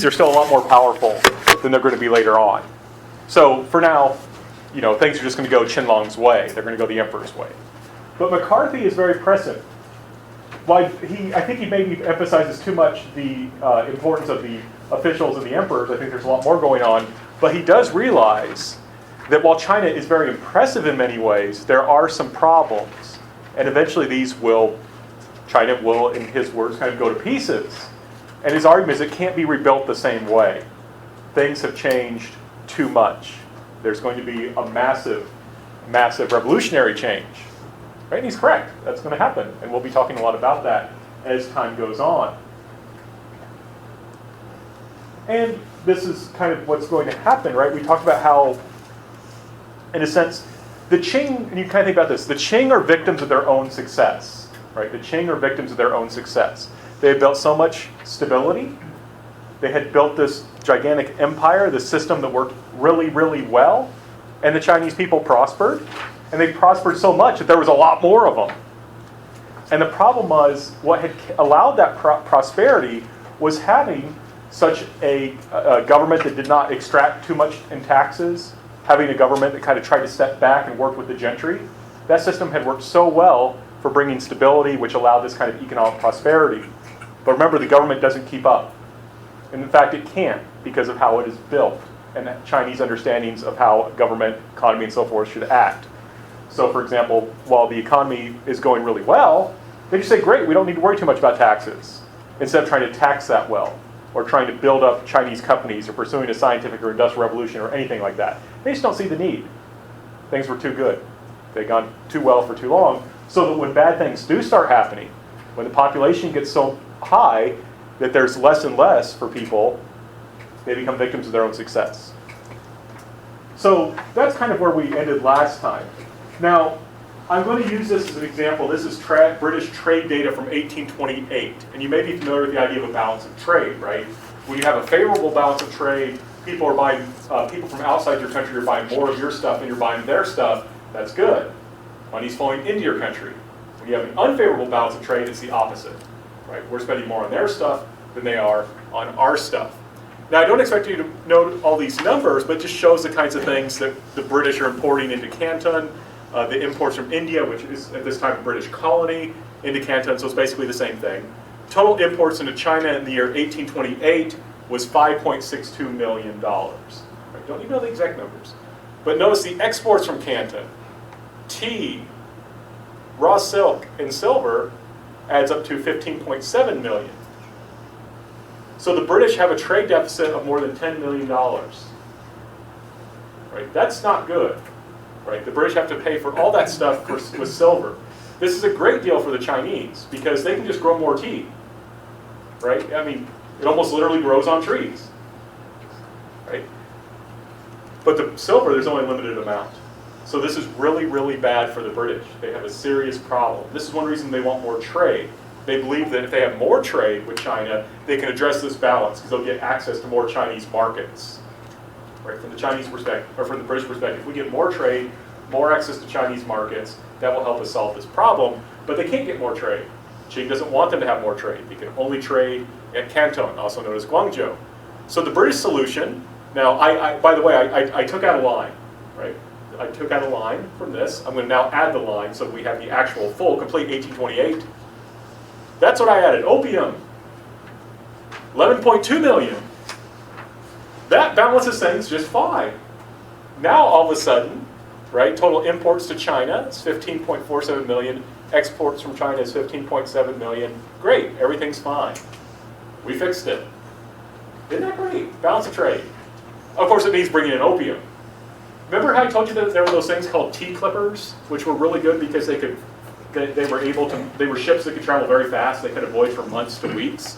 are still a lot more powerful than they're going to be later on. So for now, things are just going to go Qianlong's way. They're going to go the emperor's way. But McCarthy is very prescient. I think he maybe emphasizes too much the importance of the officials and the emperors. I think there's a lot more going on. But he does realize that while China is very impressive in many ways, there are some problems. And eventually China will, in his words, kind of go to pieces. And his argument is it can't be rebuilt the same way. Things have changed too much. There's going to be a massive, massive revolutionary change. Right? And he's correct. That's going to happen. And we'll be talking a lot about that as time goes on. And this is kind of what's going to happen, right? We talked about how, in a sense, the Qing, and you kind of think about this, the Qing are victims of their own success. Right? The Qing are victims of their own success. They had built so much stability. They had built this gigantic empire, this system that worked really, really well. And the Chinese people prospered. And they prospered so much that there was a lot more of them. And the problem was, what had allowed that prosperity was having such a government that did not extract too much in taxes, having a government that kind of tried to step back and work with the gentry. That system had worked so well for bringing stability, which allowed this kind of economic prosperity. But remember, the government doesn't keep up. And in fact, it can't because of how it is built and Chinese understandings of how government, economy, and so forth should act. So, for example, while the economy is going really well, they just say, great, we don't need to worry too much about taxes, instead of trying to tax that well, or trying to build up Chinese companies, or pursuing a scientific or industrial revolution, or anything like that. They just don't see the need. Things were too good. They'd gone too well for too long, so that when bad things do start happening, when the population gets so high that there's less and less for people, they become victims of their own success. So that's kind of where we ended last time. Now, I'm going to use this as an example. This is British trade data from 1828. And you may be familiar with the idea of a balance of trade, right? When you have a favorable balance of trade, people from outside your country are buying more of your stuff and you're buying their stuff. That's good. Money's flowing into your country. When you have an unfavorable balance of trade, it's the opposite. Right? We're spending more on their stuff than they are on our stuff. Now, I don't expect you to know all these numbers, but it just shows the kinds of things that the British are importing into Canton, the imports from India, which is at this time a British colony, into Canton, so it's basically the same thing. Total imports into China in the year 1828 was $5.62 million. Right? Don't even know the exact numbers. But notice the exports from Canton, tea, raw silk, and silver, adds up to $15.7 million. So the British have a trade deficit of more than $10 million. Right? That's not good. Right? The British have to pay for all that stuff with silver. This is a great deal for the Chinese because they can just grow more tea. Right? I mean, it almost literally grows on trees. Right? But the silver, there's only a limited amount. So this is really, really bad for the British. They have a serious problem. This is one reason they want more trade. They believe that if they have more trade with China, they can address this balance because they'll get access to more Chinese markets. Right? From the Chinese perspective, or from the British perspective, if we get more trade, more access to Chinese markets, that will help us solve this problem. But they can't get more trade. Qing doesn't want them to have more trade. They can only trade at Canton, also known as Guangzhou. So the British solution, now, by the way, I took out a line, right? I took out a line from this. I'm going to now add the line so we have the actual full, complete 1828. That's what I added. Opium, 11.2 million. That balances things just fine. Now, all of a sudden, right, total imports to China is 15.47 million. Exports from China is 15.7 million. Great, everything's fine. We fixed it. Isn't that great? Balance of trade. Of course, it means bringing in opium. Remember how I told you that there were those things called tea clippers, which were really good because they were ships that could travel very fast. They could avoid for months to weeks.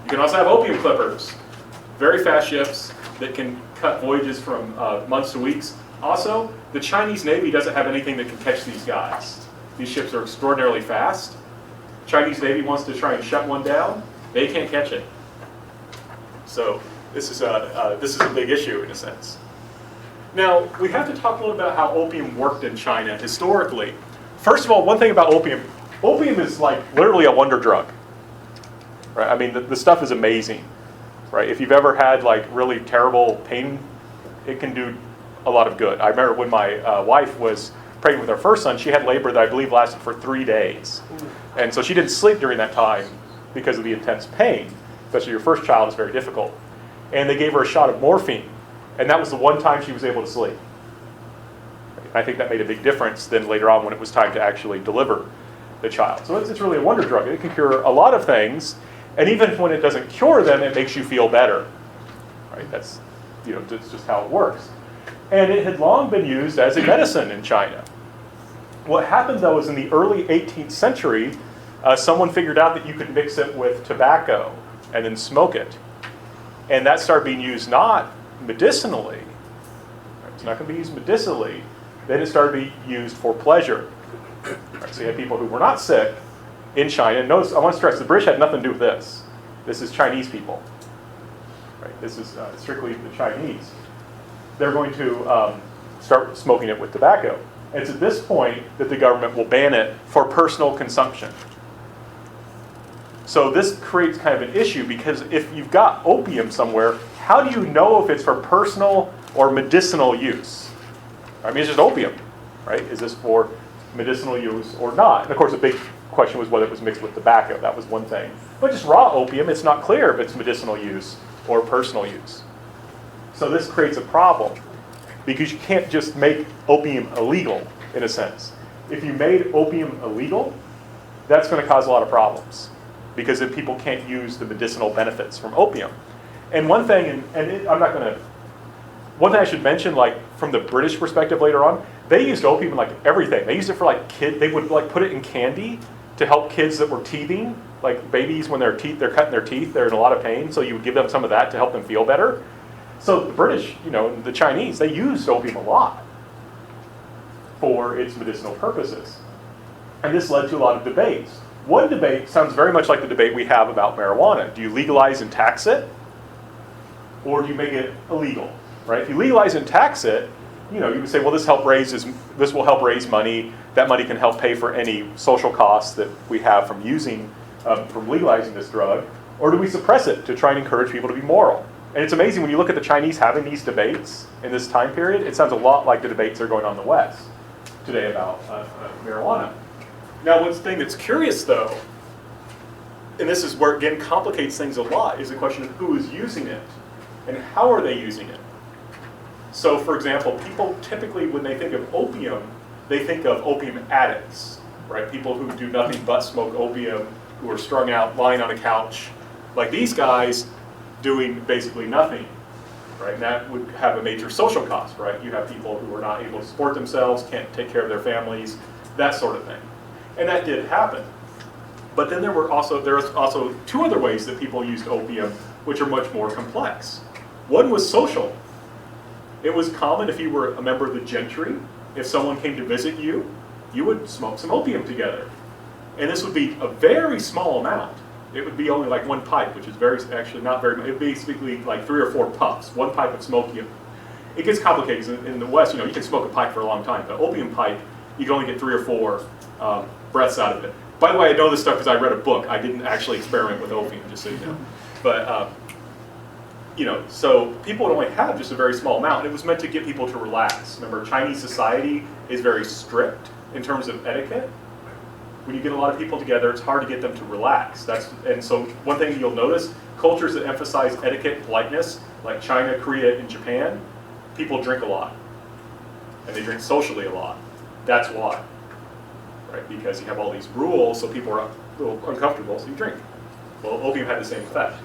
You can also have opium clippers, very fast ships that can cut voyages from months to weeks. Also, the Chinese Navy doesn't have anything that can catch these guys. These ships are extraordinarily fast. Chinese Navy wants to try and shut one down. They can't catch it. So this is a big issue in a sense. Now, we have to talk a little about how opium worked in China historically. First of all, one thing about opium is like literally a wonder drug. Right? I mean, the stuff is amazing. right? If you've ever had like really terrible pain, it can do a lot of good. I remember when my wife was pregnant with our first son, she had labor that I believe lasted for 3 days. And so she didn't sleep during that time because of the intense pain. Especially your first child is very difficult. And they gave her a shot of morphine. And that was the one time she was able to sleep. I think that made a big difference then later on when it was time to actually deliver the child. So it's really a wonder drug. It can cure a lot of things. And even when it doesn't cure them, it makes you feel better. Right? That's, that's just how it works. And it had long been used as a medicine in China. What happened, though, is in the early 18th century, someone figured out that you could mix it with tobacco and then smoke it. And that started being used not medicinally. It's not going to be used medicinally. Then it started to be used for pleasure. Right, so you had people who were not sick in China. Notice, I want to stress, the British had nothing to do with this. This is Chinese people. Right? This is strictly the Chinese. They're going to start smoking it with tobacco. And it's at this point that the government will ban it for personal consumption. So this creates kind of an issue because if you've got opium somewhere, how do you know if it's for personal or medicinal use? I mean, it's just opium, right? Is this for medicinal use or not? And of course, the big question was whether it was mixed with tobacco. That was one thing. But just raw opium, it's not clear if it's medicinal use or personal use. So this creates a problem because you can't just make opium illegal, in a sense. If you made opium illegal, that's going to cause a lot of problems because if people can't use the medicinal benefits from opium. And one thing, one thing I should mention, like from the British perspective later on, they used opium in like everything. They used it for like they would like put it in candy to help kids that were teething, like babies when they're cutting their teeth, they're in a lot of pain, so you would give them some of that to help them feel better. So the British, the Chinese, they used opium a lot for its medicinal purposes. And this led to a lot of debates. One debate sounds very much like the debate we have about marijuana. Do you legalize and tax it? Or do you make it illegal? Right? If you legalize and tax it, you would say, well, this will help raise money. That money can help pay for any social costs that we have from legalizing this drug. Or do we suppress it to try and encourage people to be moral? And it's amazing when you look at the Chinese having these debates in this time period, it sounds a lot like the debates that are going on in the West today about marijuana. Now, one thing that's curious, though, and this is where, again, complicates things a lot, is the question of who is using it and how are they using it. So, for example, people typically, when they think of opium, they think of opium addicts, right? People who do nothing but smoke opium, who are strung out, lying on a couch. Like these guys doing basically nothing, right? And that would have a major social cost, right? You have people who are not able to support themselves, can't take care of their families, that sort of thing. And that did happen. But then there was also 2 other ways that people used opium, which are much more complex. One was social. It was common if you were a member of the gentry, if someone came to visit you, you would smoke some opium together. And this would be a very small amount. It would be only like 1 pipe, which is actually not very much. It would be basically like 3 or 4 puffs, 1 pipe of smoking. It gets complicated. In the West, you can smoke a pipe for a long time. But opium pipe, you can only get 3 or 4 breaths out of it. By the way, I know this stuff because I read a book. I didn't actually experiment with opium, just so you know. But, so people would only have just a very small amount. And it was meant to get people to relax. Remember, Chinese society is very strict in terms of etiquette. When you get a lot of people together, it's hard to get them to relax. And so one thing you'll notice, cultures that emphasize etiquette and politeness, like China, Korea, and Japan, people drink a lot. And they drink socially a lot. That's why. Right? Because you have all these rules, so people are a little uncomfortable, so you drink. Well, opium had the same effect.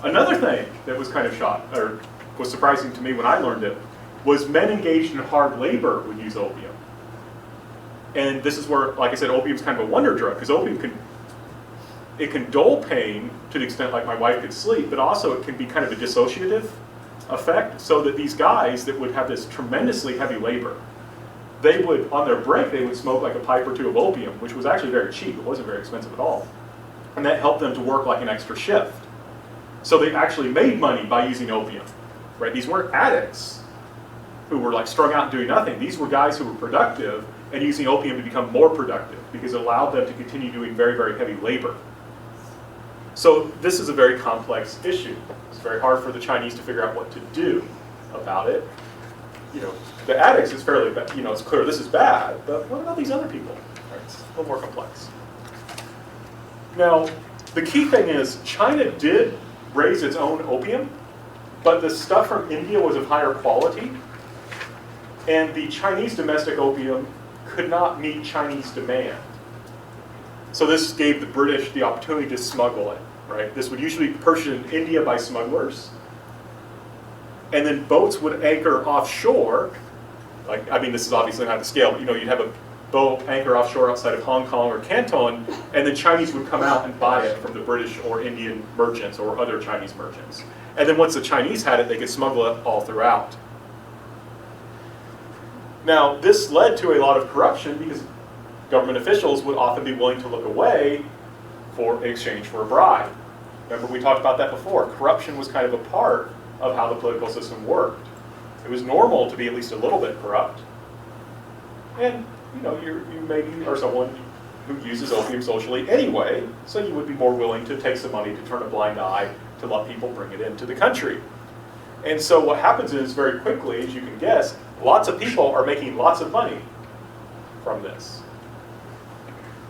Another thing that was kind of was surprising to me when I learned it, was men engaged in hard labor would use opium. And this is where, like I said, opium is kind of a wonder drug, because opium can dull pain to the extent like my wife could sleep, but also it can be kind of a dissociative effect, so that these guys that would have this tremendously heavy labor, they would, on their break, they would smoke like a pipe or 2 of opium, which was actually very cheap. It wasn't very expensive at all. And that helped them to work like an extra shift. So they actually made money by using opium, right? These weren't addicts who were like strung out and doing nothing. These were guys who were productive and using opium to become more productive because it allowed them to continue doing very, very heavy labor. So this is a very complex issue. It's very hard for the Chinese to figure out what to do about it. The addicts is fairly bad. It's clear this is bad, but what about these other people? Right, it's a little more complex. Now, the key thing is China did raise its own opium, but the stuff from India was of higher quality, and the Chinese domestic opium could not meet Chinese demand. So this gave the British the opportunity to smuggle it, right? This would usually be purchased in India by smugglers, and then boats would anchor offshore. This is obviously not the scale, but you'd have a boat anchor offshore outside of Hong Kong or Canton, and the Chinese would come out and buy it from the British or Indian merchants or other Chinese merchants. And then once the Chinese had it, they could smuggle it all throughout. Now, this led to a lot of corruption because government officials would often be willing to look away in exchange for a bribe. Remember, we talked about that before. Corruption was kind of a part of how the political system worked. It was normal to be at least a little bit corrupt. And you maybe are someone who uses opium socially anyway, so you would be more willing to take some money to turn a blind eye to let people bring it into the country. And so what happens is, very quickly, as you can guess, lots of people are making lots of money from this.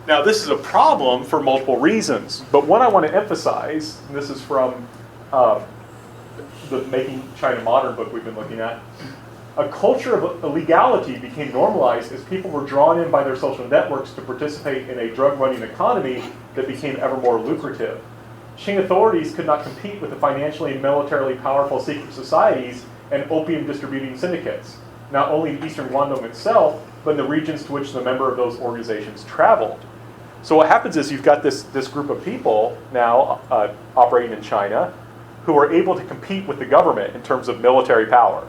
Now, this is a problem for multiple reasons, but one I want to emphasize, and this is from the Making China Modern book we've been looking at, a culture of illegality became normalized as people were drawn in by their social networks to participate in a drug-running economy that became ever more lucrative. Qing authorities could not compete with the financially and militarily powerful secret societies and opium distributing syndicates, not only in eastern Guangdong itself, but in the regions to which the member of those organizations traveled. So what happens is you've got this group of people now operating in China who are able to compete with the government in terms of military power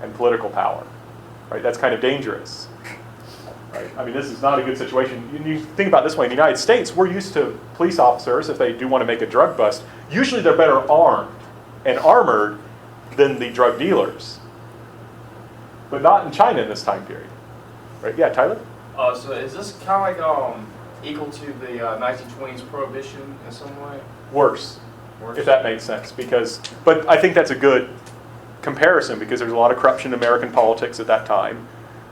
and political power, right? That's kind of dangerous, right? This is not a good situation. You think about it this way, in the United States, we're used to police officers, if they do want to make a drug bust, usually they're better armed and armored than the drug dealers. But not in China in this time period, right? Yeah, Tyler? So is this kind of like equal to the 1920s prohibition in some way? Worse, if that makes sense. But I think that's a good comparison because there's a lot of corruption in American politics at that time,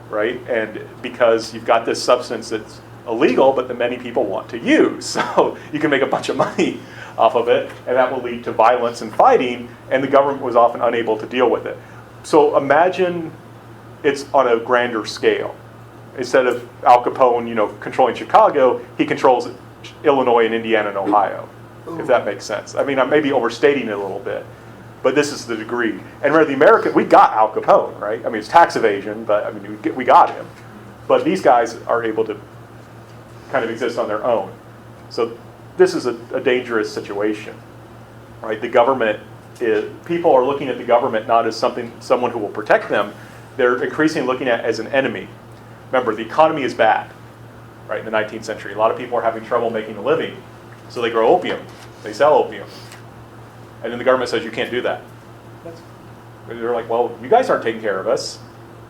right? And because you've got this substance that's illegal, but that many people want to use. So you can make a bunch of money off of it, and that will lead to violence and fighting, and the government was often unable to deal with it. So imagine it's on a grander scale. Instead of Al Capone, controlling Chicago, he controls Illinois and Indiana and Ohio, if that makes sense. I may be overstating it a little bit, but this is the degree. And remember, we got Al Capone, right? It's tax evasion, but we got him. But these guys are able to kind of exist on their own. So this is a dangerous situation, right? People are looking at the government not as someone who will protect them. They're increasingly looking at it as an enemy. Remember, the economy is bad, right, in the 19th century. A lot of people are having trouble making a living, so they grow opium. They sell opium. And then the government says, you can't do that. They're like, well, you guys aren't taking care of us.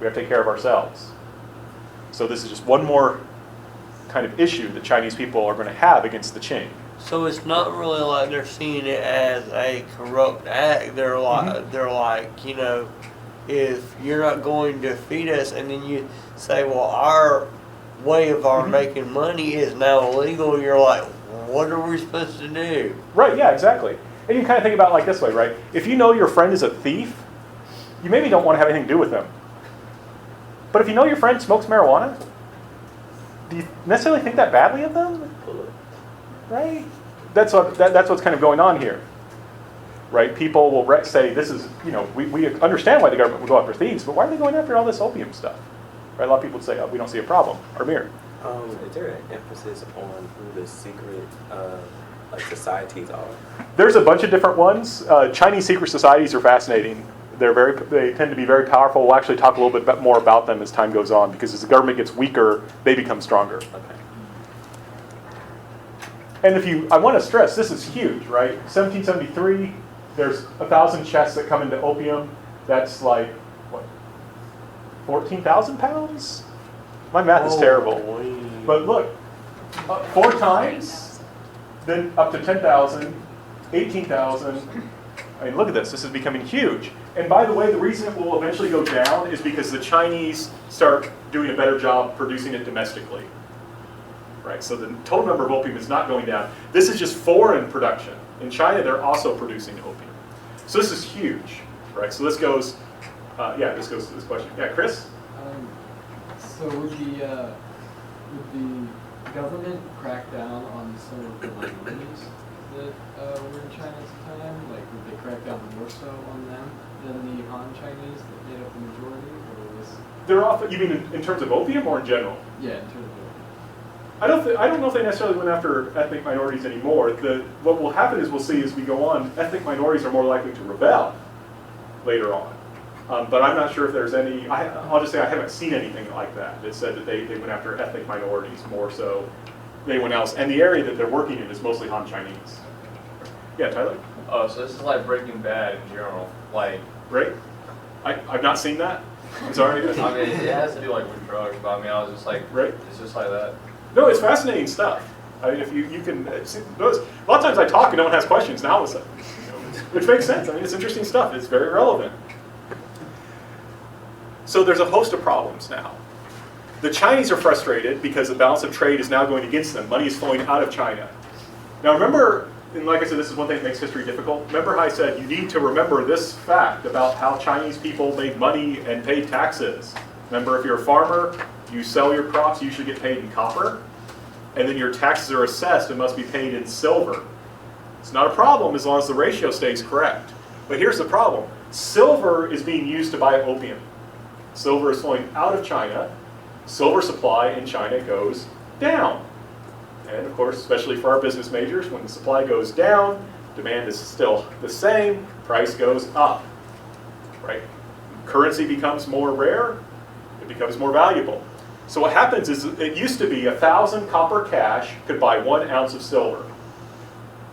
We have to take care of ourselves. So this is just one more kind of issue that Chinese people are going to have against the Qing. So it's not really like they're seeing it as a corrupt act. They're like, if you're not going to feed us, and then you say, well, our way of making money is now illegal, you're like, what are we supposed to do? Right, yeah, exactly. And you kind of think about it like this way, right? If you know your friend is a thief, you maybe don't want to have anything to do with them. But if you know your friend smokes marijuana, do you necessarily think that badly of them? Right? That's what's kind of going on here. Right? People will say, this is, we understand why the government would go after thieves, but why are they going after all this opium stuff? Right? A lot of people would say, we don't see a problem. Amir. Is there an emphasis on who the secret societies are? There's a bunch of different ones. Chinese secret societies are fascinating. They tend to be very powerful. We'll actually talk a little bit more about them as time goes on, because as the government gets weaker, they become stronger. Okay. And I want to stress, this is huge, right? 1773, there's 1,000 chests that come into opium. That's like, 14,000 pounds? My math is terrible. But look, 4 times then up to 10,000, 18,000. I mean, look at this. This is becoming huge. And by the way, the reason it will eventually go down is because the Chinese start doing a better job producing it domestically. Right? So the total number of opium is not going down. This is just foreign production. In China, they're also producing opium. So this is huge. Right? So this goes, this goes to this question. Yeah, Chris? So would the government crack down on some of the minorities that were in China at the time? Like, would they crack down more so on them than the Han Chinese that made up the majority? Or was They're often, you mean in terms of opium or in general? yeah, in terms of I don't know if they necessarily went after ethnic minorities anymore. What will happen is we'll see as we go on, ethnic minorities are more likely to rebel later on. But I'm not sure if there's any, I'll just say I haven't seen anything like that that said that they went after ethnic minorities more so than anyone else. And the area that they're working in is mostly Han Chinese. Yeah, Tyler? Oh, so this is like Breaking Bad in general. Like, Right? I've not seen that. I'm sorry. I mean, it has to do like with drugs, but I mean, I was just like, Right. it's just like that. No, it's fascinating stuff. I mean, if you can notice, a lot of times I talk and no one has questions. Now all of a sudden, which makes sense. I mean, it's interesting stuff. It's very relevant. So there's a host of problems now. The Chinese are frustrated because the balance of trade is now going against them. Money is flowing out of China. Now remember, and like I said, this is one thing that makes history difficult. Remember how I said you need to remember this fact about how Chinese people made money and paid taxes. Remember, if you're a farmer, you sell your crops, you usually get paid in copper, and then your taxes are assessed and must be paid in silver. It's not a problem as long as the ratio stays correct. But here's the problem. Silver is being used to buy opium. Silver is flowing out of China. Silver supply in China goes down. And of course, especially for our business majors, when the supply goes down, demand is still the same, price goes up. Right? Currency becomes more rare, it becomes more valuable. So what happens is, it used to be 1,000 copper cash could buy 1 ounce of silver.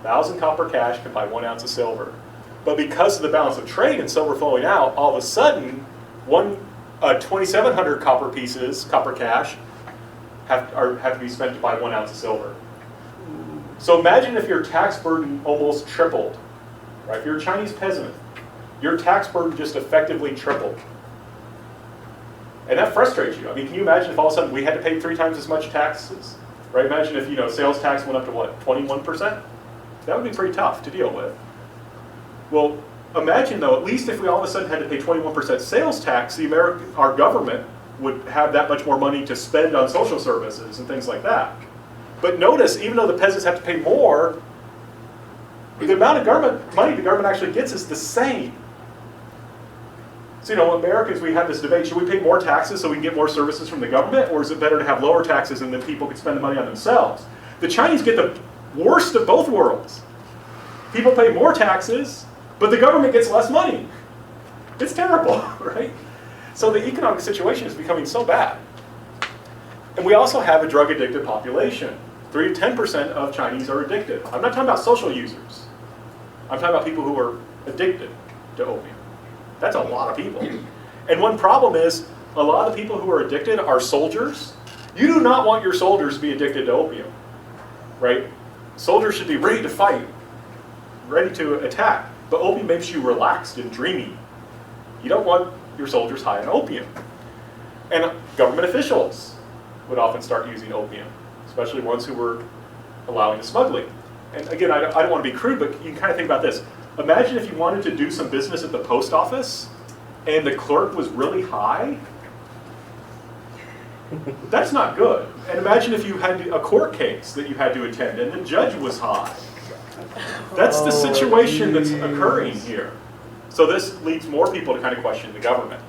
1,000 copper cash could buy 1 ounce of silver. But because of the balance of trade and silver flowing out, all of a sudden, 2,700 copper pieces, copper cash, have to be spent to buy 1 ounce of silver. So imagine if your tax burden almost tripled. Right? If you're a Chinese peasant, your tax burden just effectively tripled. And that frustrates you. I mean, can you imagine if all of a sudden we had to pay 3 times as much taxes? Right? Imagine if, sales tax went up to what, 21%? That would be pretty tough to deal with. Well, imagine though, at least if we all of a sudden had to pay 21% sales tax, our government would have that much more money to spend on social services and things like that. But notice, even though the peasants have to pay more, the amount of money the government actually gets is the same. So, Americans, we have this debate, should we pay more taxes so we can get more services from the government, or is it better to have lower taxes and then people can spend the money on themselves? The Chinese get the worst of both worlds. People pay more taxes, but the government gets less money. It's terrible, right? So the economic situation is becoming so bad. And we also have a drug-addicted population. 3 to 10% of Chinese are addicted. I'm not talking about social users. I'm talking about people who are addicted to opium. That's a lot of people. And one problem is, a lot of the people who are addicted are soldiers. You do not want your soldiers to be addicted to opium, right? Soldiers should be ready to fight, ready to attack. But opium makes you relaxed and dreamy. You don't want your soldiers high on opium. And government officials would often start using opium, especially ones who were allowing the smuggling. And again, I don't want to be crude, but you can kind of think about this. Imagine if you wanted to do some business at the post office and the clerk was really high. That's not good. And imagine if you had a court case that you had to attend and the judge was high. That's the situation that's occurring here. So this leads more people to kind of question the government.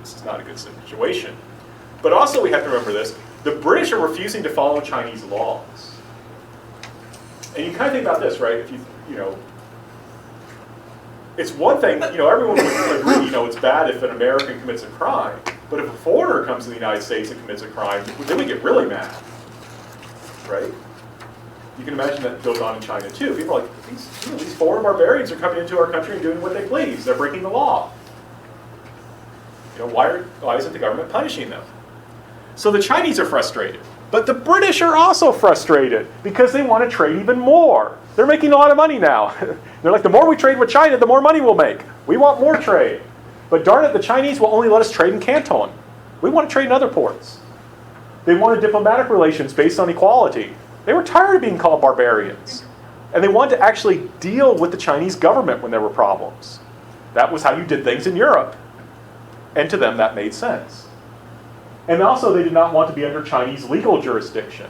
This is not a good situation. But also we have to remember this. The British are refusing to follow Chinese laws. And you kind of think about this, right? If it's one thing, everyone would agree, it's bad if an American commits a crime. But if a foreigner comes to the United States and commits a crime, then we get really mad, right? You can imagine that goes on in China too. People are like, these foreign barbarians are coming into our country and doing what they please. They're breaking the law. Why isn't the government punishing them? So the Chinese are frustrated. But the British are also frustrated because they want to trade even more. They're making a lot of money now. They're like, the more we trade with China, the more money we'll make. We want more trade. But darn it, the Chinese will only let us trade in Canton. We want to trade in other ports. They wanted diplomatic relations based on equality. They were tired of being called barbarians. And they wanted to actually deal with the Chinese government when there were problems. That was how you did things in Europe. And to them, that made sense. And also, they did not want to be under Chinese legal jurisdiction.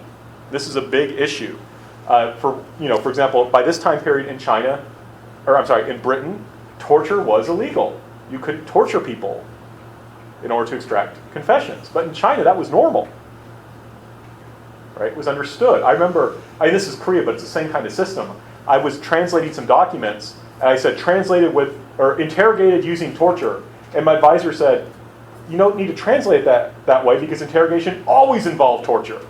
This is a big issue. For example, by this time period in in Britain, torture was illegal. You could torture people in order to extract confessions. But in China, that was normal. Right? It was understood. I remember, this is Korea, but it's the same kind of system. I was translating some documents, and I said, translated with, or interrogated using torture. And my advisor said, you don't need to translate that way because interrogation always involved torture.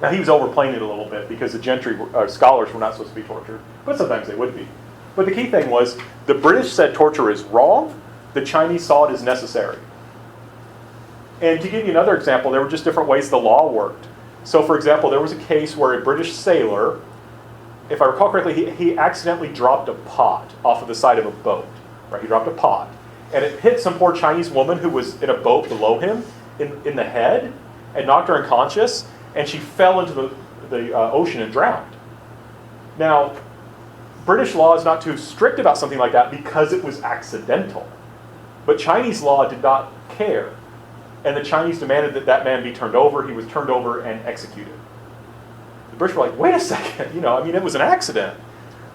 Now, he was overplaying it a little bit because the gentry, scholars were not supposed to be tortured, but sometimes they would be. But the key thing was, the British said torture is wrong, the Chinese saw it as necessary. And to give you another example, there were just different ways the law worked. So, for example, there was a case where a British sailor, if I recall correctly, he accidentally dropped a pot off of the side of a boat. Right? He dropped a pot. And it hit some poor Chinese woman who was in a boat below him in the head and knocked her unconscious, and she fell into the ocean and drowned. Now, British law is not too strict about something like that because it was accidental. But Chinese law did not care. And the Chinese demanded that that man be turned over. He was turned over and executed. The British were like, wait a second, it was an accident.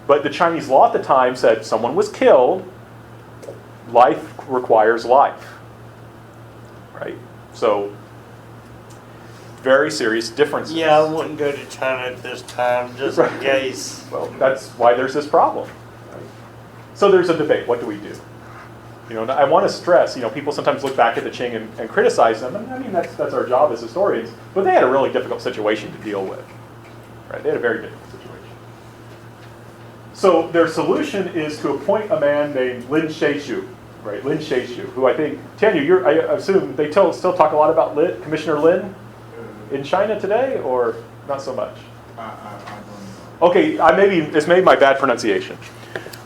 But the Chinese law at the time said someone was killed, life requires life. Right? So, very serious differences. Yeah, I wouldn't go to China at this time, just in case. Well, that's why there's this problem. Right? So there's a debate. What do we do? I want to stress, people sometimes look back at the Qing and criticize them. That's our job as historians. But they had a really difficult situation to deal with. Right? They had a very difficult situation. So their solution is to appoint a man named Lin Shaishu. Right? Lin Shaishu, who I think, Tanya, I assume they still talk a lot about Commissioner Lin in China today, or not so much? I don't know. Okay, it's maybe my bad pronunciation.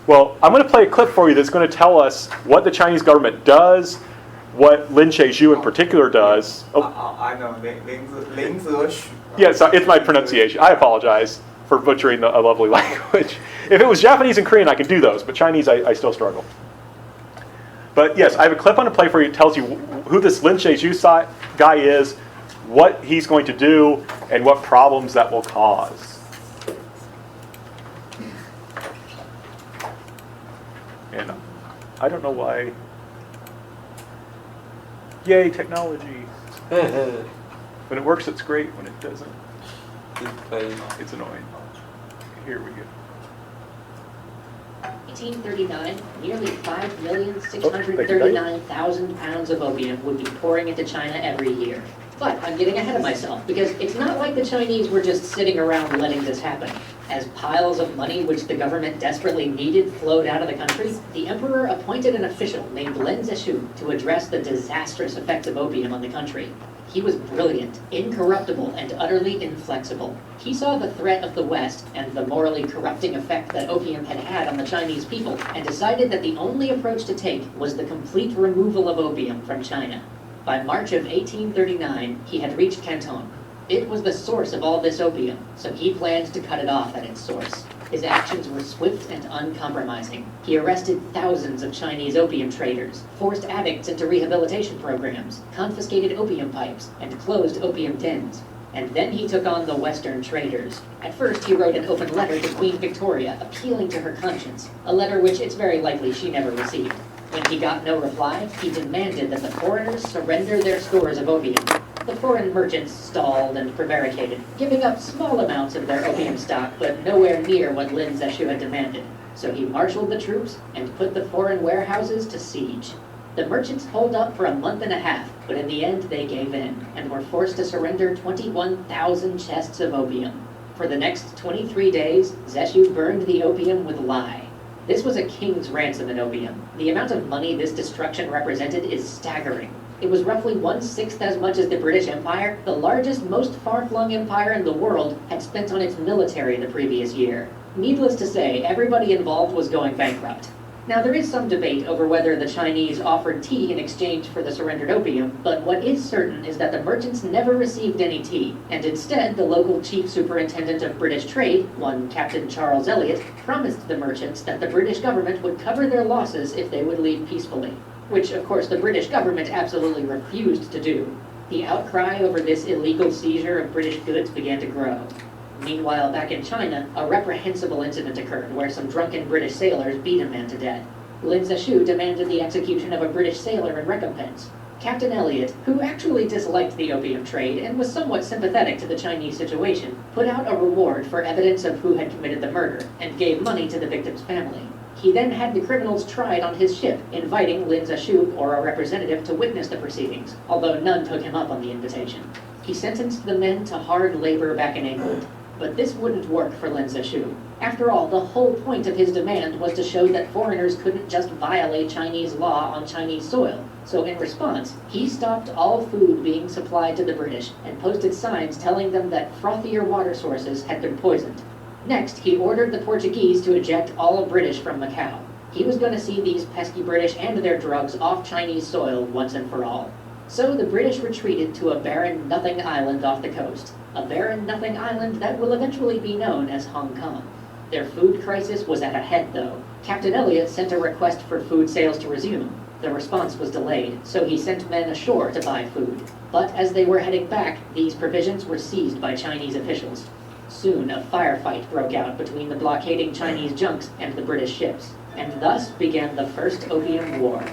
Well, I'm going to play a clip for you that's going to tell us what the Chinese government does, what Lin Shaishu in particular does. Oh. I know. Lin Zexu. Yes, it's my pronunciation. I apologize for butchering a lovely language. If it was Japanese and Korean, I could do those, but Chinese, I still struggle. But yes, I have a clip on to play for you that tells you who this Lin Shaishu guy is, what he's going to do, and what problems that will cause. And I don't know why. Yay, technology. When it works, it's great. When it doesn't, it's annoying. Here we go. 1839, nearly 5,639,000 pounds of opium would be pouring into China every year. But I'm getting ahead of myself, because it's not like the Chinese were just sitting around letting this happen. As piles of money which the government desperately needed flowed out of the country, the emperor appointed an official named Lin Zexu to address the disastrous effects of opium on the country. He was brilliant, incorruptible, and utterly inflexible. He saw the threat of the West and the morally corrupting effect that opium had had on the Chinese people, and decided that the only approach to take was the complete removal of opium from China. By March of 1839, he had reached Canton. It was the source of all this opium, so he planned to cut it off at its source. His actions were swift and uncompromising. He arrested thousands of Chinese opium traders, forced addicts into rehabilitation programs, confiscated opium pipes, and closed opium dens. And then he took on the Western traders. At first, he wrote an open letter to Queen Victoria, appealing to her conscience, a letter which it's very likely she never received. When he got no reply, he demanded that the foreigners surrender their stores of opium. The foreign merchants stalled and prevaricated, giving up small amounts of their opium stock, but nowhere near what Lin Zexu had demanded. So he marshaled the troops and put the foreign warehouses to siege. The merchants holed up for a month and a half, but in the end they gave in, and were forced to surrender 21,000 chests of opium. For the next 23 days, Zexu burned the opium with lye. This was a king's ransom in opium. The amount of money this destruction represented is staggering. It was roughly 1/6 as much as the British Empire, the largest, most far-flung empire in the world, had spent on its military the previous year. Needless to say, everybody involved was going bankrupt. Now, there is some debate over whether the Chinese offered tea in exchange for the surrendered opium, but what is certain is that the merchants never received any tea, and instead the local chief superintendent of British trade, one Captain Charles Elliot, promised the merchants that the British government would cover their losses if they would leave peacefully, which of course the British government absolutely refused to do. The outcry over this illegal seizure of British goods began to grow. Meanwhile, back in China, a reprehensible incident occurred where some drunken British sailors beat a man to death. Lin Zexu demanded the execution of a British sailor in recompense. Captain Elliot, who actually disliked the opium trade and was somewhat sympathetic to the Chinese situation, put out a reward for evidence of who had committed the murder and gave money to the victim's family. He then had the criminals tried on his ship, inviting Lin Zexu or a representative to witness the proceedings, although none took him up on the invitation. He sentenced the men to hard labor back in England. But this wouldn't work for Lin Zexu. After all, the whole point of his demand was to show that foreigners couldn't just violate Chinese law on Chinese soil. So in response, he stopped all food being supplied to the British and posted signs telling them that frothier water sources had been poisoned. Next, he ordered the Portuguese to eject all British from Macau. He was going to see these pesky British and their drugs off Chinese soil once and for all. So the British retreated to a barren nothing island off the coast. A barren nothing island that will eventually be known as Hong Kong. Their food crisis was at a head, though. Captain Elliot sent a request for food sales to resume. The response was delayed, so he sent men ashore to buy food. But as they were heading back, these provisions were seized by Chinese officials. Soon, a firefight broke out between the blockading Chinese junks and the British ships, and thus began the First Opium War.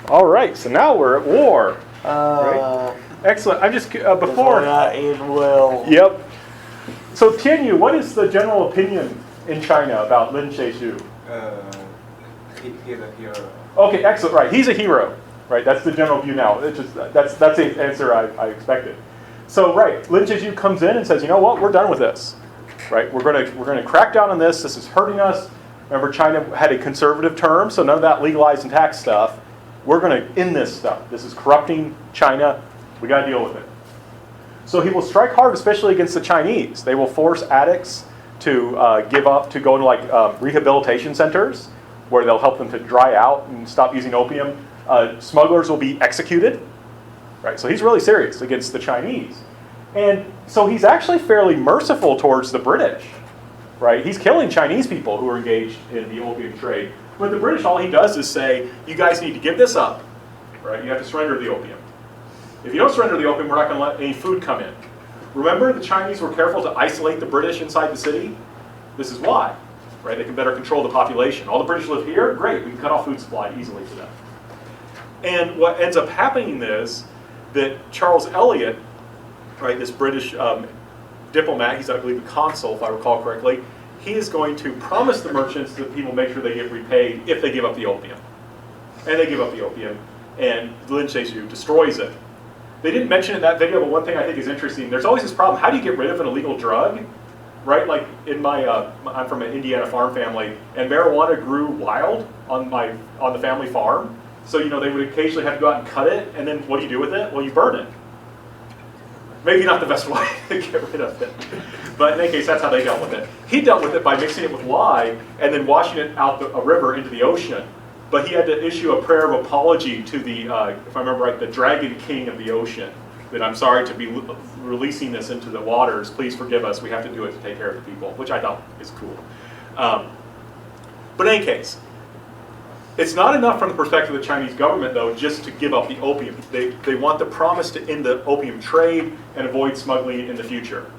All right, so now we're at war. Right? Excellent. I'm just before that end well. Yep. So Tianyu, what is the general opinion in China about Lin Zexu? He's a hero. Okay, excellent. Right, he's a hero. Right, that's the general view now. It's just that's the answer I expected. So right, Lin Zexu comes in and says, you know what, we're done with this. Right, we're gonna crack down on this. This is hurting us. Remember, China had a conservative term, so none of that legalized and tax stuff. We're going to end this stuff. This is corrupting China. We got to deal with it. So he will strike hard, especially against the Chinese. They will force addicts to give up, to go into like rehabilitation centers where they'll help them to dry out and stop using opium. Smugglers will be executed. Right. So he's really serious against the Chinese. And so he's actually fairly merciful towards the British. Right. He's killing Chinese people who are engaged in the opium trade. But the British, all he does is say, you guys need to give this up, right? You have to surrender the opium. If you don't surrender the opium, we're not going to let any food come in. Remember, the Chinese were careful to isolate the British inside the city? This is why, right? They can better control the population. All the British live here, great, we can cut off food supply easily to them. And what ends up happening is that Charles Elliot, right, this British diplomat, he's I believe a consul, if I recall correctly, he is going to promise the merchants that he will make sure they get repaid if they give up the opium. And they give up the opium, and Lin Zexu destroys it. They didn't mention in that video, but one thing I think is interesting, there's always this problem, how do you get rid of an illegal drug? Right, like in my, I'm from an Indiana farm family, and marijuana grew wild on the family farm. So, you know, they would occasionally have to go out and cut it, and then what do you do with it? Well, you burn it. Maybe not the best way to get rid of it. But in any case, that's how they dealt with it. He dealt with it by mixing it with lye and then washing it out a river into the ocean. But he had to issue a prayer of apology to the, if I remember right, the dragon king of the ocean. That I'm sorry to be releasing this into the waters. Please forgive us. We have to do it to take care of the people, which I thought is cool. But in any case, it's not enough from the perspective of the Chinese government, though, just to give up the opium. They want the promise to end the opium trade and avoid smuggling in the future.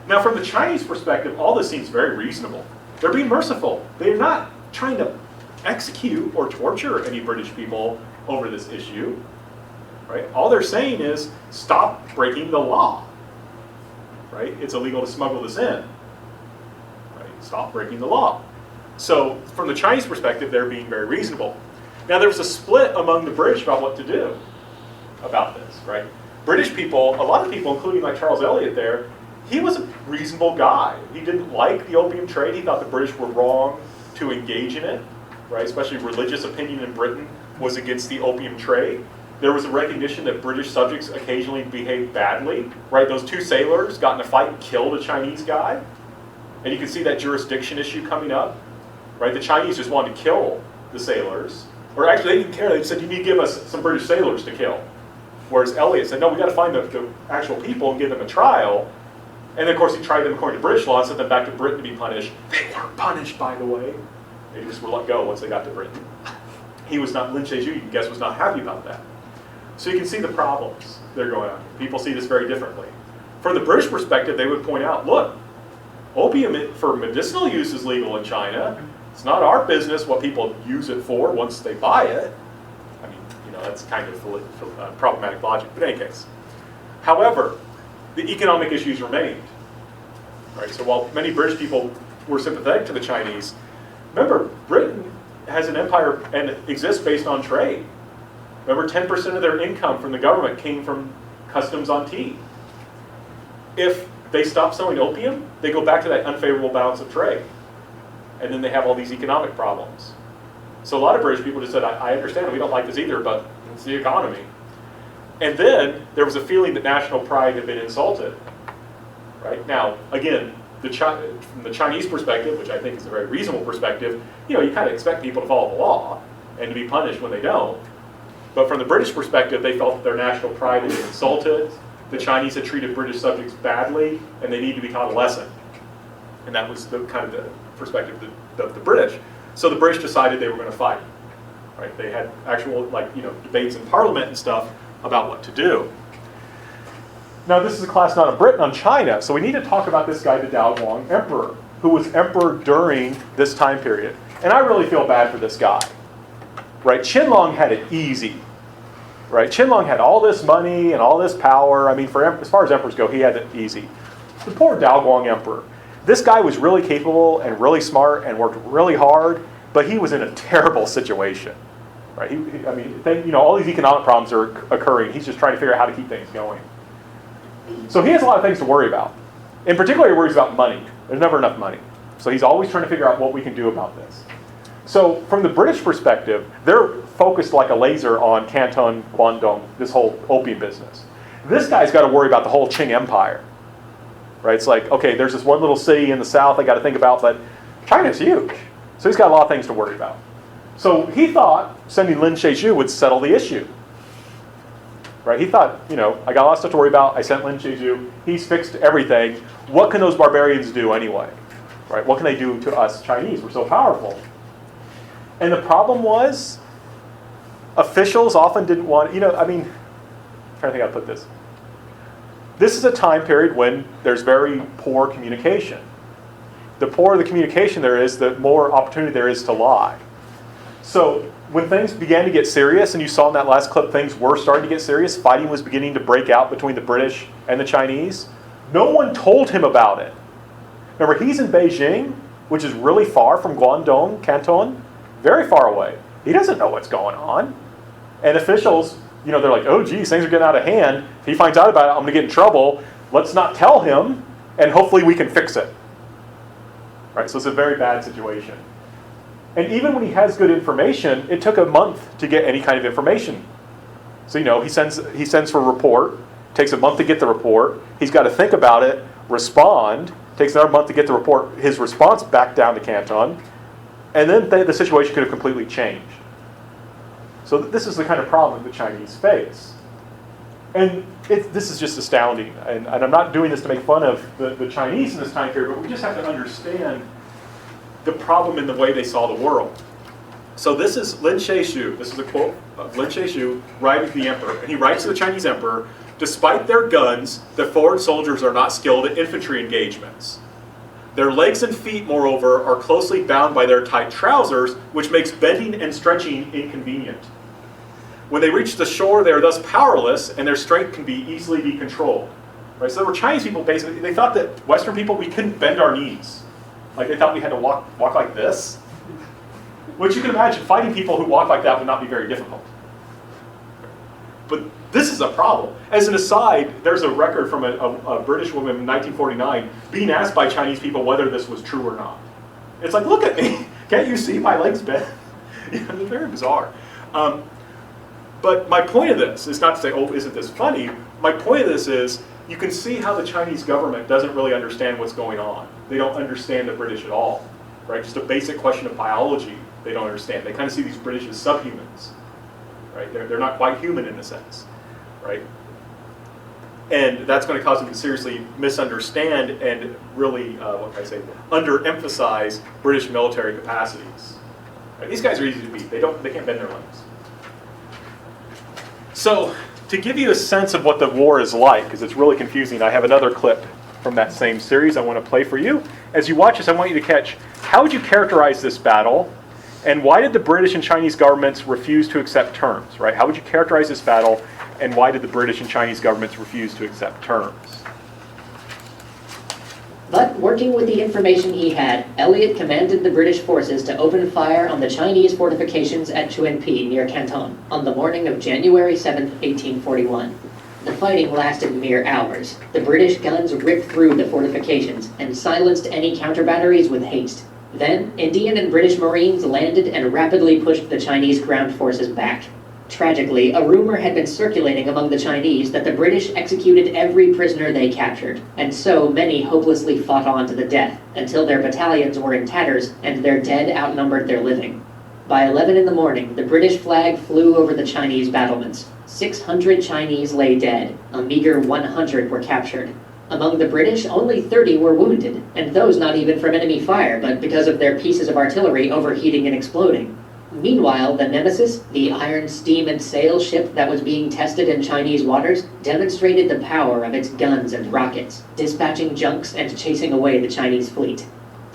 Now, from the Chinese perspective, all this seems very reasonable. They're being merciful. They're not trying to execute or torture any British people over this issue. Right? All they're saying is, stop breaking the law. Right? It's illegal to smuggle this in. Right? Stop breaking the law. So, from the Chinese perspective, they're being very reasonable. Now, there was a split among the British about what to do about this, right? British people, a lot of people, including like Charles Elliot there, he was a reasonable guy. He didn't like the opium trade. He thought the British were wrong to engage in it, right? Especially religious opinion in Britain was against the opium trade. there was a recognition that British subjects occasionally behaved badly, right? Those two sailors got in a fight and killed a Chinese guy. And you can see that jurisdiction issue coming up, right? The Chinese just wanted to kill the sailors. Or actually, they didn't care. They said, you need to give us some British sailors to kill. Whereas Elliot said, no, we got to find the actual people and give them a trial. And then, of course, he tried them according to British law and sent them back to Britain to be punished. They weren't punished, by the way. They just were let go once they got to Britain. He was not, Lin Shaiju, you can guess, was not happy about that. So you can see the problems that are going on. People see this very differently. From the British perspective, they would point out, look, opium for medicinal use is legal in China. It's not our business what people use it for once they buy it. I mean, that's kind of problematic logic, but in any case. However, the economic issues remained. Right? So while many British people were sympathetic to the Chinese, remember, Britain has an empire and it exists based on trade. Remember, 10% of their income from the government came from customs on tea. If they stop selling opium, they go back to that unfavorable balance of trade. And then they have all these economic problems. So a lot of British people just said, I understand, we don't like this either, but it's the economy. And then there was a feeling that national pride had been insulted. Right? Now, again, from the Chinese perspective, which I think is a very reasonable perspective, you kind of expect people to follow the law and to be punished when they don't. But from the British perspective, they felt that their national pride had been insulted. The Chinese had treated British subjects badly, and they needed to be taught a lesson. And that was the kind of the perspective of the British. So the British decided they were going to fight. Right? They had actual debates in Parliament and stuff about what to do. Now this is a class not on Britain, on China, so we need to talk about this guy, the Daoguang Emperor, who was emperor during this time period. And I really feel bad for this guy. Right? Qianlong had it easy. Right? Qianlong had all this money and all this power. I mean, as far as emperors go, he had it easy. The poor Daoguang Emperor. This guy was really capable and really smart and worked really hard, but he was in a terrible situation. Right? All these economic problems are occurring. He's just trying to figure out how to keep things going. So he has a lot of things to worry about. In particular, he worries about money. There's never enough money. So he's always trying to figure out what we can do about this. So from the British perspective, they're focused like a laser on Canton, Guangdong, this whole opium business. This guy's got to worry about the whole Qing Empire. Right? It's like, okay, there's this one little city in the south I got to think about, but China's huge. So he's got a lot of things to worry about. So he thought sending Lin Shaiju would settle the issue. Right? He thought, I got a lot of stuff to worry about. I sent Lin Shaiju. He's fixed everything. What can those barbarians do anyway? Right? What can they do to us Chinese? We're so powerful. And the problem was, officials often didn't want, I'm trying to think how to put this. This is a time period when there's very poor communication. The poorer the communication there is, the more opportunity there is to lie. So when things began to get serious, and you saw in that last clip things were starting to get serious, fighting was beginning to break out between the British and the Chinese, no one told him about it. Remember, he's in Beijing, which is really far from Guangdong, Canton, very far away. He doesn't know what's going on. And officials, they're like, oh geez, things are getting out of hand. If he finds out about it, I'm going to get in trouble. Let's not tell him, and hopefully we can fix it. Right? So it's a very bad situation. And even when he has good information, it took a month to get any kind of information. So he sends for a report. It takes a month to get the report. He's got to think about it, respond. It takes another month to get the report, his response back down to Canton. And then the situation could have completely changed. So this is the kind of problem that the Chinese face. And this is just astounding. And I'm not doing this to make fun of the Chinese in this time period, but we just have to understand the problem in the way they saw the world. So this is Lin Shaiju. This is a quote of Lin Shaiju writing to the emperor. And he writes to the Chinese emperor, despite their guns, the foreign soldiers are not skilled at infantry engagements. Their legs and feet, moreover, are closely bound by their tight trousers, which makes bending and stretching inconvenient. When they reach the shore, they are thus powerless, and their strength can easily be controlled. Right? So there were Chinese people, basically, they thought that Western people, we couldn't bend our knees. Like they thought we had to walk like this. Which you can imagine, fighting people who walk like that would not be very difficult. But this is a problem. As an aside, there's a record from a British woman in 1949 being asked by Chinese people whether this was true or not. It's like, look at me. Can't you see my legs bend? It's very bizarre. But my point of this is not to say, oh, isn't this funny? My point of this is, you can see how the Chinese government doesn't really understand what's going on. They don't understand the British at all, right? Just a basic question of biology, they don't understand. They kind of see these British as subhumans, right? They're not quite human in a sense, right? And that's going to cause them to seriously misunderstand and really, what can I say, underemphasize British military capacities. Right? These guys are easy to beat. They can't bend their limbs. So, to give you a sense of what the war is like, because it's really confusing, I have another clip from that same series I want to play for you. As you watch this, I want you to catch, how would you characterize this battle, and why did the British and Chinese governments refuse to accept terms, right? How would you characterize this battle, and why did the British and Chinese governments refuse to accept terms? But working with the information he had, Elliot commanded the British forces to open fire on the Chinese fortifications at Chuanpi near Canton on the morning of January 7, 1841. The fighting lasted mere hours. The British guns ripped through the fortifications and silenced any counter-batteries with haste. Then, Indian and British Marines landed and rapidly pushed the Chinese ground forces back. Tragically, a rumor had been circulating among the Chinese that the British executed every prisoner they captured, and so many hopelessly fought on to the death, until their battalions were in tatters and their dead outnumbered their living. By 11 in the morning, the British flag flew over the Chinese battlements. 600 Chinese lay dead, a meager 100 were captured. Among the British, only 30 were wounded, and those not even from enemy fire, but because of their pieces of artillery overheating and exploding. Meanwhile, the Nemesis, the iron steam and sail ship that was being tested in Chinese waters, demonstrated the power of its guns and rockets, dispatching junks and chasing away the Chinese fleet.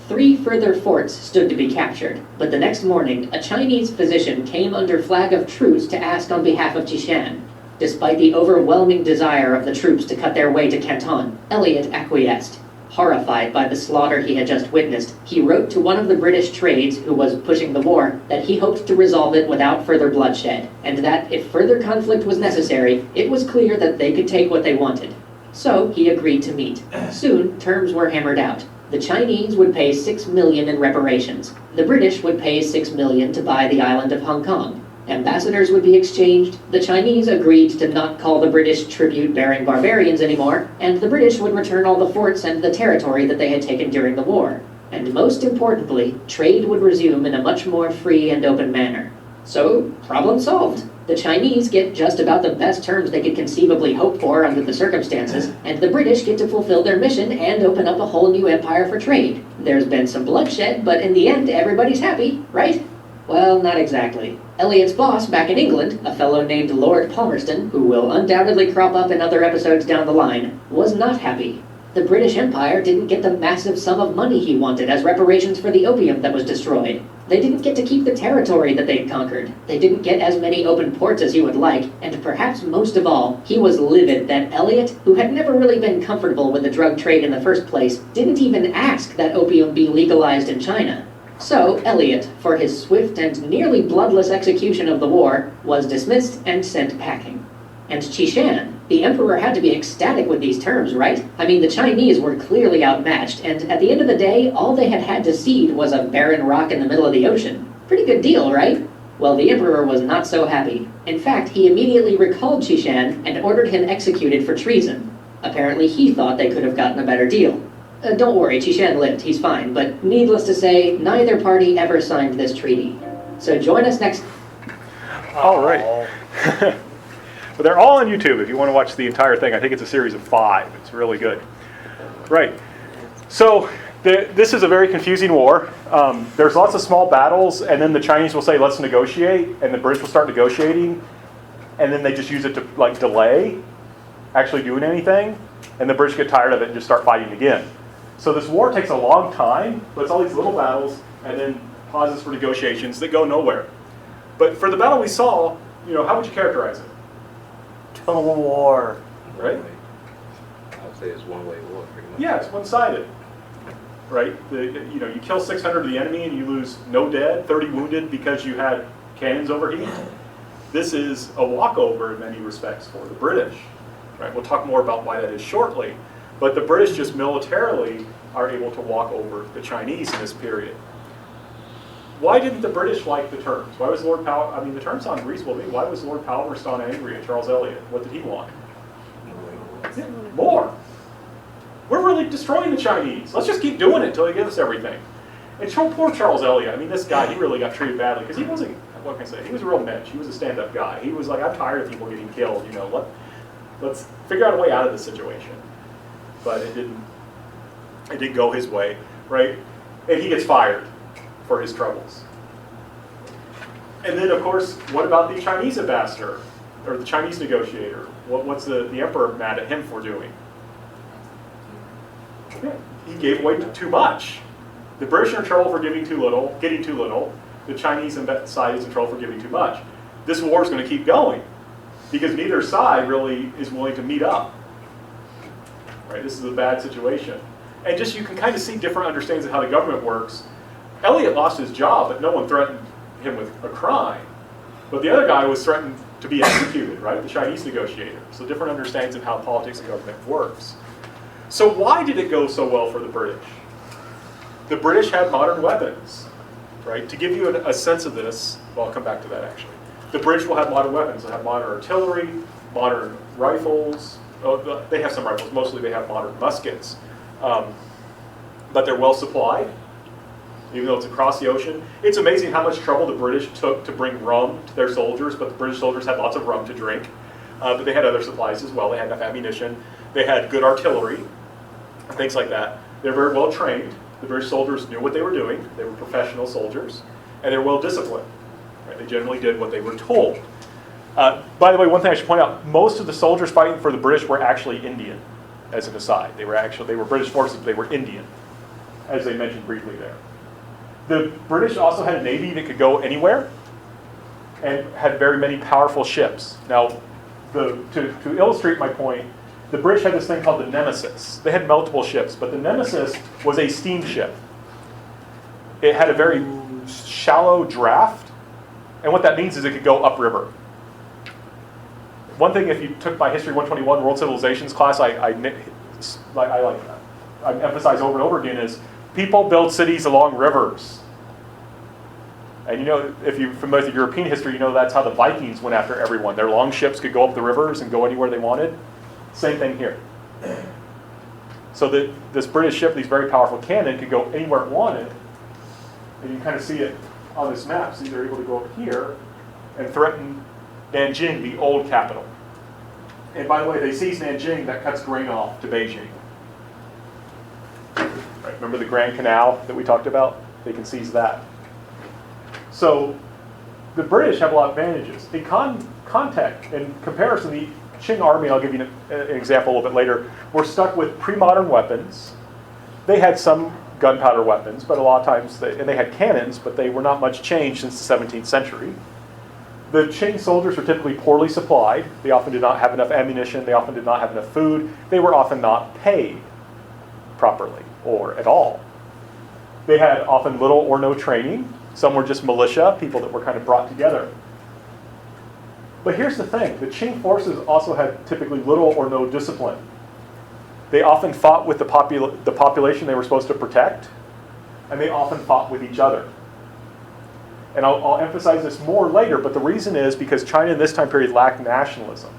3 further forts stood to be captured, but the next morning, a Chinese physician came under flag of truce to ask on behalf of Jishan. Despite the overwhelming desire of the troops to cut their way to Canton, Elliot acquiesced. Horrified by the slaughter he had just witnessed, he wrote to one of the British trades who was pushing the war that he hoped to resolve it without further bloodshed, and that if further conflict was necessary, it was clear that they could take what they wanted. So he agreed to meet. Soon, terms were hammered out. The Chinese would pay $6 million in reparations. The British would pay $6 million to buy the island of Hong Kong. Ambassadors would be exchanged, the Chinese agreed to not call the British tribute-bearing barbarians anymore, and the British would return all the forts and the territory that they had taken during the war. And most importantly, trade would resume in a much more free and open manner. So, problem solved. The Chinese get just about the best terms they could conceivably hope for under the circumstances, and the British get to fulfill their mission and open up a whole new empire for trade. There's been some bloodshed, but in the end, everybody's happy, right? Well, not exactly. Elliot's boss back in England, a fellow named Lord Palmerston, who will undoubtedly crop up in other episodes down the line, was not happy. The British Empire didn't get the massive sum of money he wanted as reparations for the opium that was destroyed. They didn't get to keep the territory that they'd conquered. They didn't get as many open ports as he would like, and perhaps most of all, he was livid that Elliot, who had never really been comfortable with the drug trade in the first place, didn't even ask that opium be legalized in China. So, Elliot, for his swift and nearly bloodless execution of the war, was dismissed and sent packing. And Qishan, the emperor had to be ecstatic with these terms, right? I mean, the Chinese were clearly outmatched, and at the end of the day, all they had to cede was a barren rock in the middle of the ocean. Pretty good deal, right? Well, the emperor was not so happy. In fact, he immediately recalled Qishan and ordered him executed for treason. Apparently, he thought they could have gotten a better deal. Don't worry, Qishan lived, he's fine, but needless to say, neither party ever signed this treaty. So join us next... All right. But they're all on YouTube if you want to watch the entire thing. I think it's a series of 5. It's really good. Right. So this is a very confusing war. There's lots of small battles, and then the Chinese will say, let's negotiate, and the British will start negotiating, and then they just use it to delay actually doing anything, and the British get tired of it and just start fighting again. So this war takes a long time, but it's all these little battles, and then pauses for negotiations that go nowhere. But for the battle we saw, how would you characterize it? Total war. Right? I would say it's one-way war, pretty much. Yeah, it's one-sided. Right? You kill 600 of the enemy and you lose no dead, 30 wounded because you had cannons overheat. This is a walkover in many respects for the British. Right? We'll talk more about why that is shortly. But the British just militarily are able to walk over the Chinese in this period. why didn't the British like the terms? Why was Lord Pal? I mean, the terms sound reasonable to me. Why was Lord Palmerston angry at Charles Eliot? What did he want? Yeah, more. We're really destroying the Chinese. Let's just keep doing it until they give us everything. And poor Charles Eliot. I mean, this guy, he really got treated badly because he wasn't. What can I say? He was a real mensch. He was a stand-up guy. He was like, I'm tired of people getting killed. You know, let's figure out a way out of this situation. But it didn't go his way, right? And he gets fired for his troubles. And then, of course, what about the Chinese ambassador or the Chinese negotiator? What's the emperor mad at him for doing? Yeah, he gave away too much. The British are in trouble for getting too little. The Chinese side is in trouble for giving too much. This war is going to keep going because neither side really is willing to meet up. Right? This is a bad situation. And just you can kind of see different understandings of how the government works. Eliot lost his job, but no one threatened him with a crime. But the other guy was threatened to be executed, right? The Chinese negotiator. So different understandings of how politics and government works. So why did it go so well for the British? The British had modern weapons, right? To give you a sense of this, well, I'll come back to that actually. The British will have modern weapons. They'll have modern artillery, modern rifles. Oh, they have some rifles. Mostly they have modern muskets. But they're well supplied, even though it's across the ocean. It's amazing how much trouble the British took to bring rum to their soldiers, but the British soldiers had lots of rum to drink. But they had other supplies as well. They had enough ammunition. They had good artillery, and things like that. They're very well trained. The British soldiers knew what they were doing. They were professional soldiers, and they were well disciplined. Right? They generally did what they were told. By the way, one thing I should point out, most of the soldiers fighting for the British were actually Indian, as an aside. They were British forces, but they were Indian, as they mentioned briefly there. The British also had a navy that could go anywhere and had very many powerful ships. Now, to illustrate my point, the British had this thing called the Nemesis. They had multiple ships, but the Nemesis was a steamship. It had a very shallow draft, and what that means is it could go upriver. One thing, if you took my History 121 World Civilizations class, I emphasize over and over again is people build cities along rivers. And you know, if you're familiar with European history, you know that's how the Vikings went after everyone. Their long ships could go up the rivers and go anywhere they wanted. Same thing here. So this British ship, these very powerful cannon, could go anywhere it wanted. And you can kind of see it on this map. So they're able to go up here and threaten Nanjing, the old capital. And by the way, they seize Nanjing, that cuts grain off to Beijing. Right, remember the Grand Canal that we talked about? They can seize that. So the British have a lot of advantages. In context, in comparison, the Qing army, I'll give you an example a little bit later, were stuck with pre-modern weapons. They had some gunpowder weapons, but a lot of times, and they had cannons, but they were not much changed since the 17th century. The Qing soldiers were typically poorly supplied. They often did not have enough ammunition. They often did not have enough food. They were often not paid properly or at all. They had often little or no training. Some were just militia, people that were kind of brought together. But here's the thing. The Qing forces also had typically little or no discipline. They often fought with the population they were supposed to protect, and they often fought with each other. And I'll emphasize this more later, but the reason is because China in this time period lacked nationalism.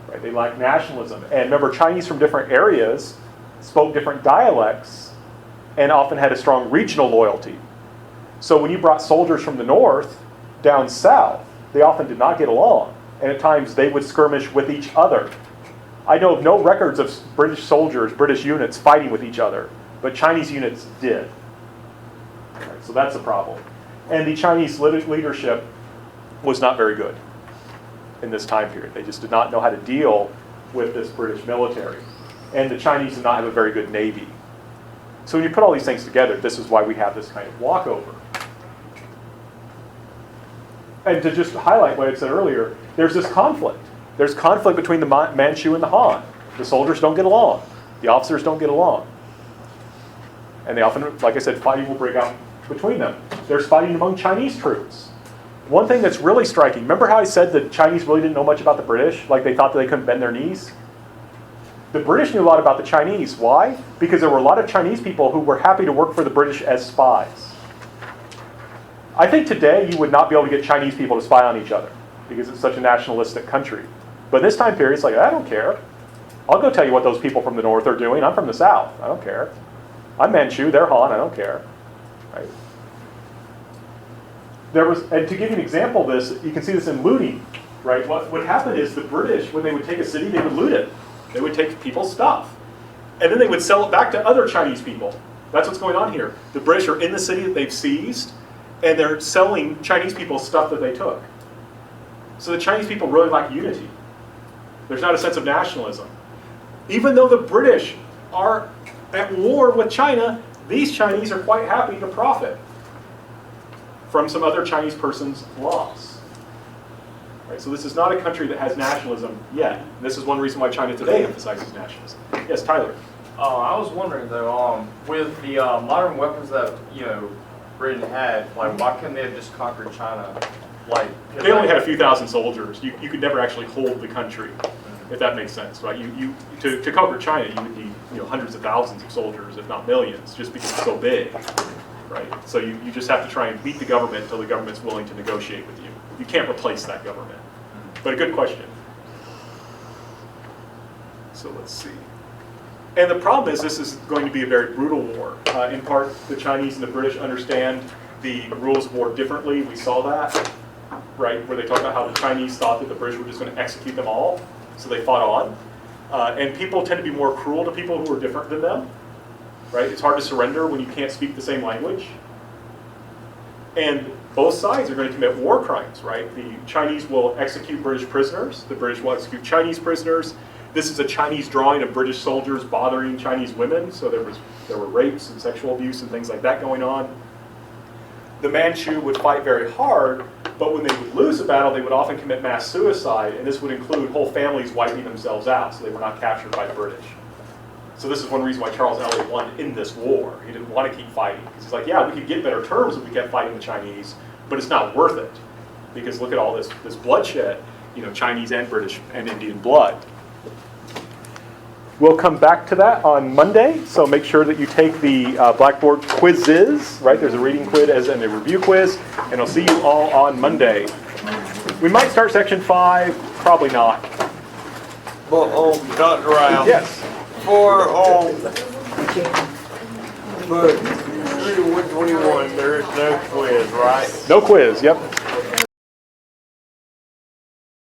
Right? They lacked nationalism. And remember, Chinese from different areas spoke different dialects and often had a strong regional loyalty. So when you brought soldiers from the north down south, they often did not get along. And at times they would skirmish with each other. I know of no records of British soldiers, British units fighting with each other, but Chinese units did. Right, so that's a problem. And the Chinese leadership was not very good in this time period. They just did not know how to deal with this British military. And the Chinese did not have a very good navy. So when you put all these things together, this is why we have this kind of walkover. And to just highlight what I said earlier, there's this conflict. There's conflict between the Manchu and the Han. The soldiers don't get along. The officers don't get along. And they often, like I said, fighting will break out between them. There's fighting among Chinese troops. One thing that's really striking, remember how I said the Chinese really didn't know much about the British? Like they thought that they couldn't bend their knees? The British knew a lot about the Chinese. Why? Because there were a lot of Chinese people who were happy to work for the British as spies. I think today you would not be able to get Chinese people to spy on each other because it's such a nationalistic country. But this time period, it's like, I don't care. I'll go tell you what those people from the north are doing. I'm from the south. I don't care. I'm Manchu. They're Han. I don't care. Right? And to give you an example of this, you can see this in looting. Right? What would happen is the British, when they would take a city, they would loot it. They would take people's stuff. And then they would sell it back to other Chinese people. That's what's going on here. The British are in the city that they've seized, and they're selling Chinese people stuff that they took. So the Chinese people really lack unity. There's not a sense of nationalism. Even though the British are at war with China, these Chinese are quite happy to profit from some other Chinese person's loss. Right, so this is not a country that has nationalism yet. This is one reason why China today emphasizes nationalism. Yes, Tyler. I was wondering though, with the modern weapons that Britain had, like why couldn't they have just conquered China? Like they only had a few thousand soldiers. You could never actually hold the country, if that makes sense, right? To conquer China, you would need hundreds of thousands of soldiers, if not millions, just because it's so big, right? So you just have to try and beat the government until the government's willing to negotiate with you. You can't replace that government. But a good question. So let's see. And the problem is this is going to be a very brutal war. In part, the Chinese and the British understand the rules of war differently. We saw that, right, where they talk about how the Chinese thought that the British were just going to execute them all, so they fought on. And people tend to be more cruel to people who are different than them, right? It's hard to surrender when you can't speak the same language. And both sides are going to commit war crimes, right? The Chinese will execute British prisoners. The British will execute Chinese prisoners. This is a Chinese drawing of British soldiers bothering Chinese women, so there were rapes and sexual abuse and things like that going on. The Manchu would fight very hard, but when they would lose a battle, they would often commit mass suicide, and this would include whole families wiping themselves out, so they were not captured by the British. So this is one reason why Charles Elliot won in this war. He didn't want to keep fighting, because he's like, yeah, we could get better terms if we kept fighting the Chinese, but it's not worth it, because look at all this bloodshed, Chinese and British and Indian blood. We'll come back to that on Monday, so make sure that you take the Blackboard quizzes, right? There's a reading quiz and a review quiz, and I'll see you all on Monday. We might start section 5, probably not. But Dr. Rao. Yes. For 321, there is no quiz, right? No quiz, yep.